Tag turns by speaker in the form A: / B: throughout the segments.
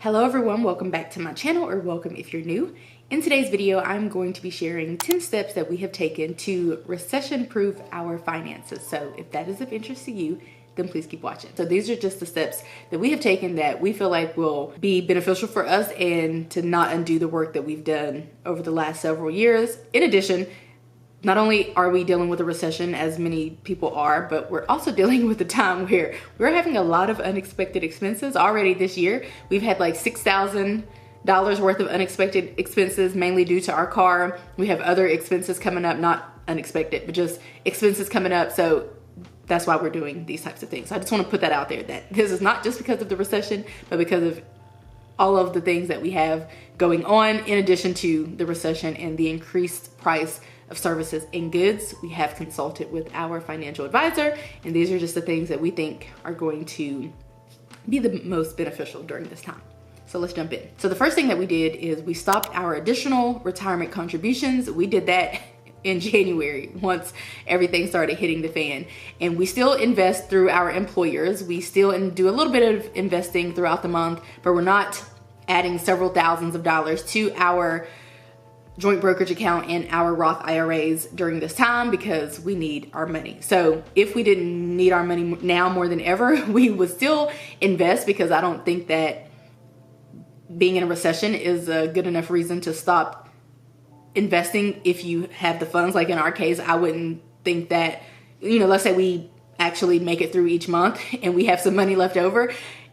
A: Hello everyone, welcome back to my channel, or welcome if you're new. In today's video, I'm going to be sharing 10 steps that we have taken to recession-proof our finances. So if that is of interest to you, then please keep watching. So these are just the steps that we have taken that we feel like will be beneficial for us and to not undo the work that we've done over the last several years. In addition, not only are we dealing with a recession, as many people are, but we're also dealing with a time where we're having a lot of unexpected expenses. Already this year, we've had like $6,000 worth of unexpected expenses, mainly due to our car. We have other expenses coming up, not unexpected, but just expenses coming up. So that's why we're doing these types of things. So I just want to put that out there, that this is not just because of the recession, but because of all of the things that we have going on, in addition to the recession and the increased price of services and goods. We have consulted with our financial advisor, and these are just the things that we think are going to be the most beneficial during this time. So let's jump in. So the first thing that we did is we stopped our additional retirement contributions. We did that in January once everything started hitting the fan, and we still invest through our employers. We still do a little bit of investing throughout the month, but we're not adding several thousands of dollars to our joint brokerage account and our Roth IRAs during this time because we need our money. So if we didn't need our money now more than ever, we would still invest, because I don't think that being in a recession is a good enough reason to stop investing if you have the funds. Like in our case, I wouldn't think that, let's say we actually make it through each month and we have some money left over.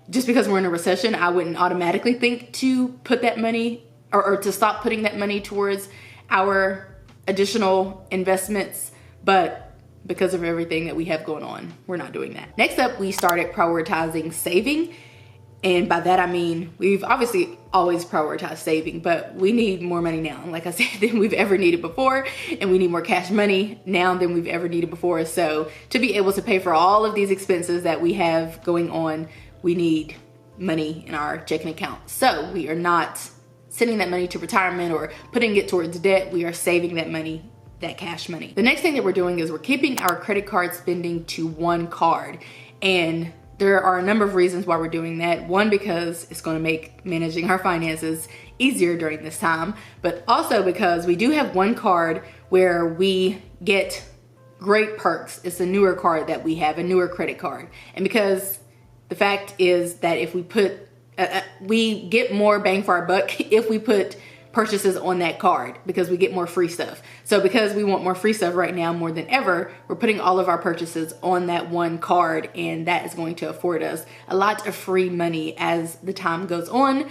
A: Just because we're in a recession, I wouldn't automatically think to put that money or to stop putting that money towards our additional investments. But because of everything that we have going on, we're not doing that. Next up, we started prioritizing saving. And by that, I mean, we've obviously always prioritized saving, but we need more money now, like I said, than we've ever needed before. And we need more cash money now than we've ever needed before. So to be able to pay for all of these expenses that we have going on, we need money in our checking account. So we are not sending that money to retirement or putting it towards debt. We are saving that money, that cash money. The next thing that we're doing is we're keeping our credit card spending to one card. And there are a number of reasons why we're doing that. One, because it's going to make managing our finances easier during this time, but also because we do have one card where we get great perks. It's a newer card that we have, a newer credit card. And because the fact is that if we we get more bang for our buck if we put purchases on that card, because we get more free stuff. So because we want more free stuff right now more than ever, we're putting all of our purchases on that one card, and that is going to afford us a lot of free money as the time goes on.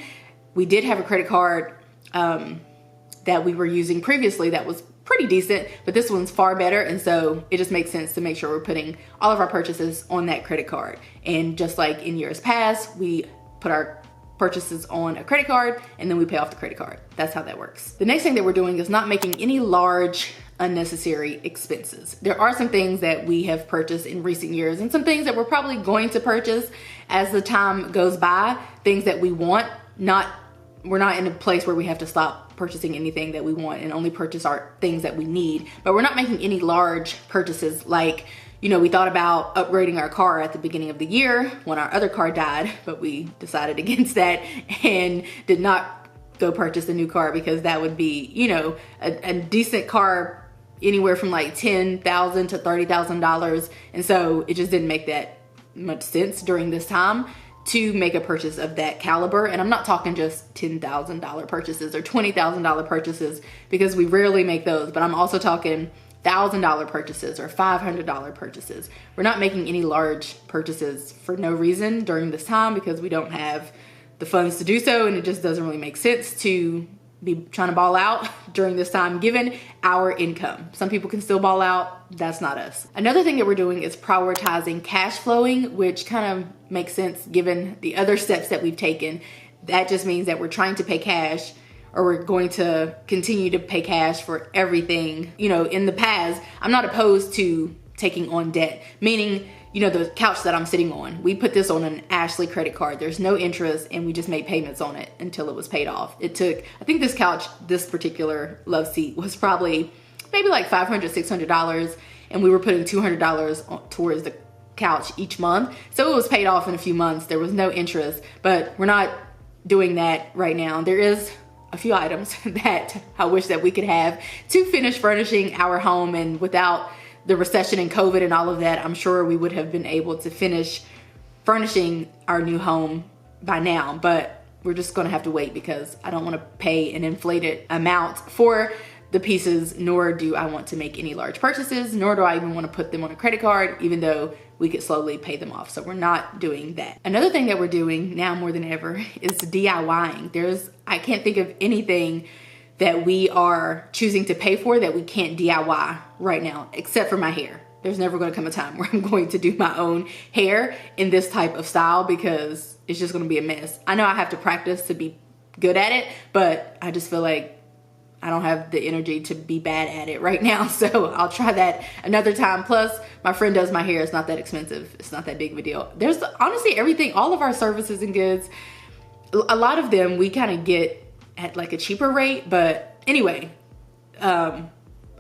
A: We did have a credit card that we were using previously that was pretty decent, but this one's far better, and so it just makes sense to make sure we're putting all of our purchases on that credit card. And just like in years past, we put our purchases on a credit card and then we pay off the credit card. That's how that works. The next thing that we're doing is not making any large unnecessary expenses. There are some things that we have purchased in recent years and some things that we're probably going to purchase as the time goes by, things that we want. We're not in a place where we have to stop purchasing anything that we want and only purchase our things that we need, but we're not making any large purchases. Like, we thought about upgrading our car at the beginning of the year when our other car died, but we decided against that and did not go purchase a new car, because that would be, a decent car anywhere from like $10,000 to $30,000. And so it just didn't make that much sense during this time to make a purchase of that caliber. And I'm not talking just $10,000 purchases or $20,000 purchases, because we rarely make those, but I'm also talking $1,000 purchases or $500 purchases. We're not making any large purchases for no reason during this time, because we don't have the funds to do so, and it just doesn't really make sense to be trying to ball out during this time given our income. Some people can still ball out. That's not us. Another thing that we're doing is prioritizing cash flowing, which kind of makes sense given the other steps that we've taken. That just means that we're trying to pay cash, or we're going to continue to pay cash for everything. In the past, I'm not opposed to taking on debt, meaning, the couch that I'm sitting on, we put this on an Ashley credit card. There's no interest, and we just made payments on it until it was paid off. It took, I think this couch, this particular love seat, was probably maybe like $500, $600, and we were putting $200 towards the couch each month. So it was paid off in a few months. There was no interest, but we're not doing that right now. There is a few items that I wish that we could have to finish furnishing our home, and without the recession and COVID and all of that, I'm sure we would have been able to finish furnishing our new home by now, but we're just gonna have to wait because I don't wanna pay an inflated amount for the pieces, nor do I want to make any large purchases, nor do I even wanna put them on a credit card, even though we could slowly pay them off. So we're not doing that. Another thing that we're doing now more than ever is DIYing. I can't think of anything that we are choosing to pay for that we can't DIY right now, except for my hair. There's never gonna come a time where I'm going to do my own hair in this type of style because it's just gonna be a mess. I know I have to practice to be good at it, but I just feel like I don't have the energy to be bad at it right now. So I'll try that another time. Plus, my friend does my hair. It's not that expensive. It's not that big of a deal. There's honestly everything, all of our services and goods, a lot of them we kind of get at like a cheaper rate. But anyway,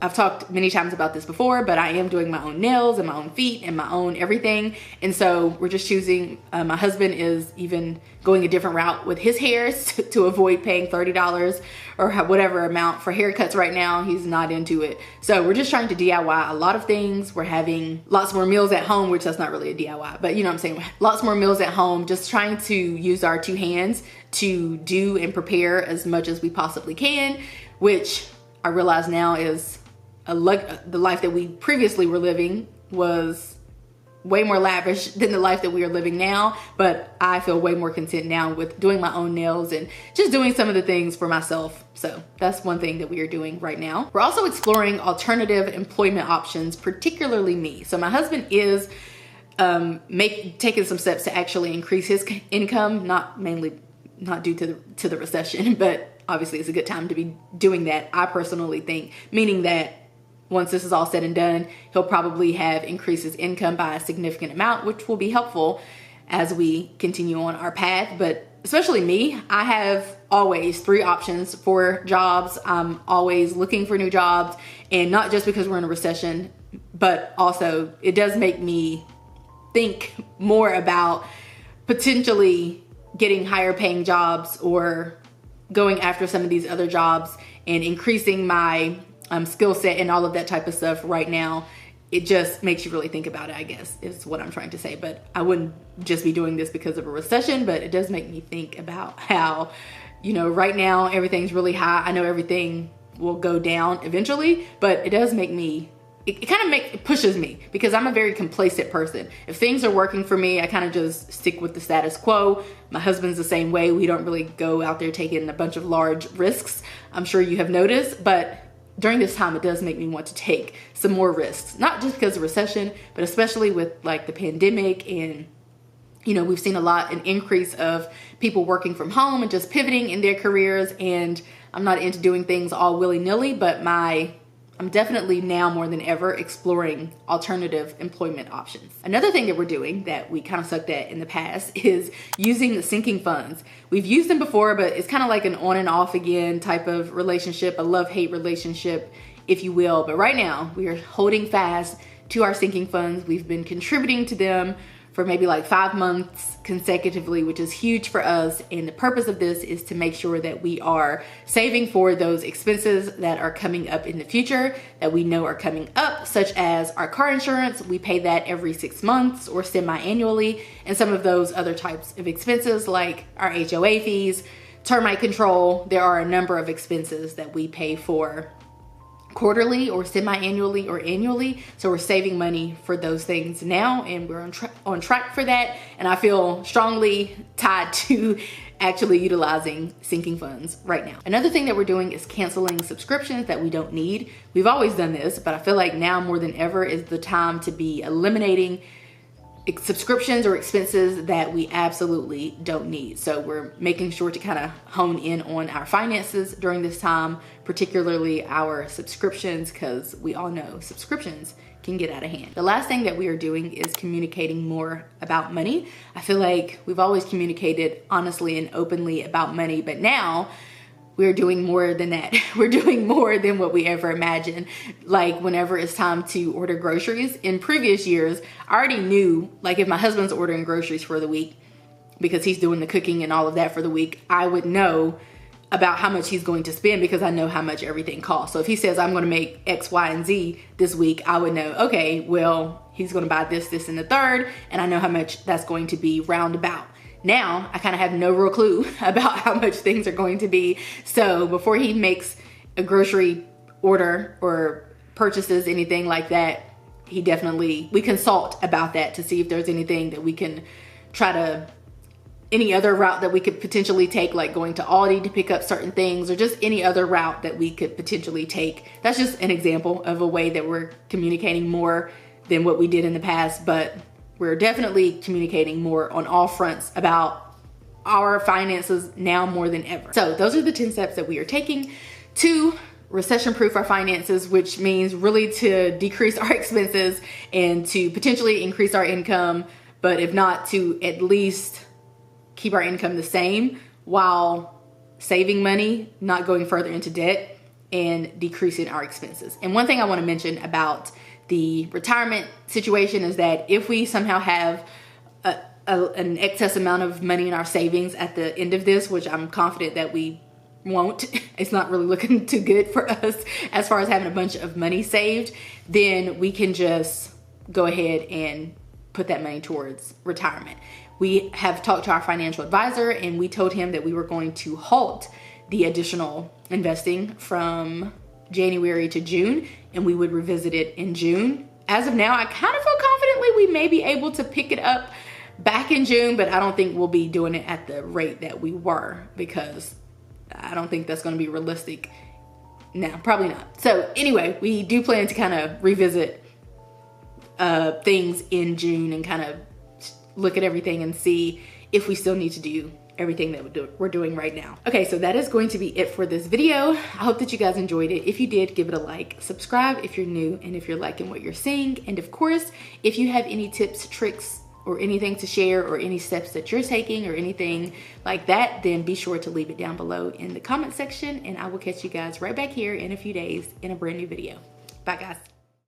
A: I've talked many times about this before, but I am doing my own nails and my own feet and my own everything. And so we're just choosing, my husband is even going a different route with his hairs to avoid paying $30 or whatever amount for haircuts right now. He's not into it. So we're just trying to DIY a lot of things. We're having lots more meals at home, which that's not really a DIY, but you know what I'm saying? Lots more meals at home, just trying to use our two hands to do and prepare as much as we possibly can, which I realize now is the life that we previously were living was way more lavish than the life that we are living now, but I feel way more content now with doing my own nails and just doing some of the things for myself. So that's one thing that we are doing right now. We're also exploring alternative employment options, particularly me. So my husband is taking some steps to actually increase his income, not due to the recession, but obviously it's a good time to be doing that, I personally think, meaning that once this is all said and done, he'll probably have increased his income by a significant amount, which will be helpful as we continue on our path. But especially me, I have always 3 options for jobs. I'm always looking for new jobs, and not just because we're in a recession, but also it does make me think more about potentially getting higher paying jobs or going after some of these other jobs and increasing my skill set and all of that type of stuff right now. It just makes you really think about it, I guess, is what I'm trying to say. But I wouldn't just be doing this because of a recession, but it does make me think about how, you know, right now everything's really high. I know everything will go down eventually, but it does make me, it pushes me because I'm a very complacent person. If things are working for me, I kind of just stick with the status quo. My husband's the same way. We don't really go out there taking a bunch of large risks. I'm sure you have noticed, but during this time, it does make me want to take some more risks, not just because of recession, but especially with like the pandemic. And, you know, we've seen an increase of people working from home and just pivoting in their careers. And I'm not into doing things all willy-nilly, but I'm definitely now more than ever exploring alternative employment options. Another thing that we're doing that we kind of sucked at in the past is using the sinking funds. We've used them before, but it's kind of like an on and off again type of relationship, a love-hate relationship, if you will. But right now we are holding fast to our sinking funds. We've been contributing to them for maybe like 5 months consecutively, which is huge for us. And the purpose of this is to make sure that we are saving for those expenses that are coming up in the future, that we know are coming up, such as our car insurance. We pay that every 6 months or semi-annually. And some of those other types of expenses like our HOA fees, termite control. There are a number of expenses that we pay for quarterly or semi-annually or annually. So we're saving money for those things now, and we're on track for that. And I feel strongly tied to actually utilizing sinking funds right now. Another thing that we're doing is canceling subscriptions that we don't need. We've always done this, but I feel like now more than ever is the time to be eliminating subscriptions or expenses that we absolutely don't need. So we're making sure to kind of hone in on our finances during this time, particularly our subscriptions, because we all know subscriptions can get out of hand. The last thing that we are doing is communicating more about money. I feel like we've always communicated honestly and openly about money, but now we're doing more than that. We're doing more than what we ever imagined. Like whenever it's time to order groceries, in previous years, I already knew, like if my husband's ordering groceries for the week, because he's doing the cooking and all of that for the week, I would know about how much he's going to spend because I know how much everything costs. So if he says I'm going to make X, Y, and Z this week, I would know, okay, well, he's going to buy this, this, and the third, and I know how much that's going to be roundabout. Now, I kind of have no real clue about how much things are going to be. So before he makes a grocery order or purchases anything like that, we consult about that to see if there's anything that we can any other route that we could potentially take, like going to Aldi to pick up certain things, or just any other route that we could potentially take. That's just an example of a way that we're communicating more than what we did in the past, but we're definitely communicating more on all fronts about our finances now more than ever. So those are the 10 steps that we are taking to recession-proof our finances, which means really to decrease our expenses and to potentially increase our income, but if not, to at least keep our income the same while saving money, not going further into debt, and decreasing our expenses. And one thing I want to mention about the retirement situation is that if we somehow have an excess amount of money in our savings at the end of this, which I'm confident that we won't, it's not really looking too good for us as far as having a bunch of money saved, then we can just go ahead and put that money towards retirement. We have talked to our financial advisor and we told him that we were going to halt the additional investing from January to June, and we would revisit it in June. As of now, I kind of feel confidently we may be able to pick it up back in June, but I don't think we'll be doing it at the rate that we were, because I don't think that's going to be realistic. No, probably not. So anyway, we do plan to kind of revisit things in June and kind of look at everything and see if we still need to do everything that we're doing right now. Okay, so that is going to be it for this video. I hope that you guys enjoyed it. If you did, give it a like, subscribe if you're new, and if you're liking what you're seeing. And of course, if you have any tips, tricks, or anything to share, or any steps that you're taking or anything like that, then be sure to leave it down below in the comment section, and I will catch you guys right back here in a few days in a brand new video. Bye guys.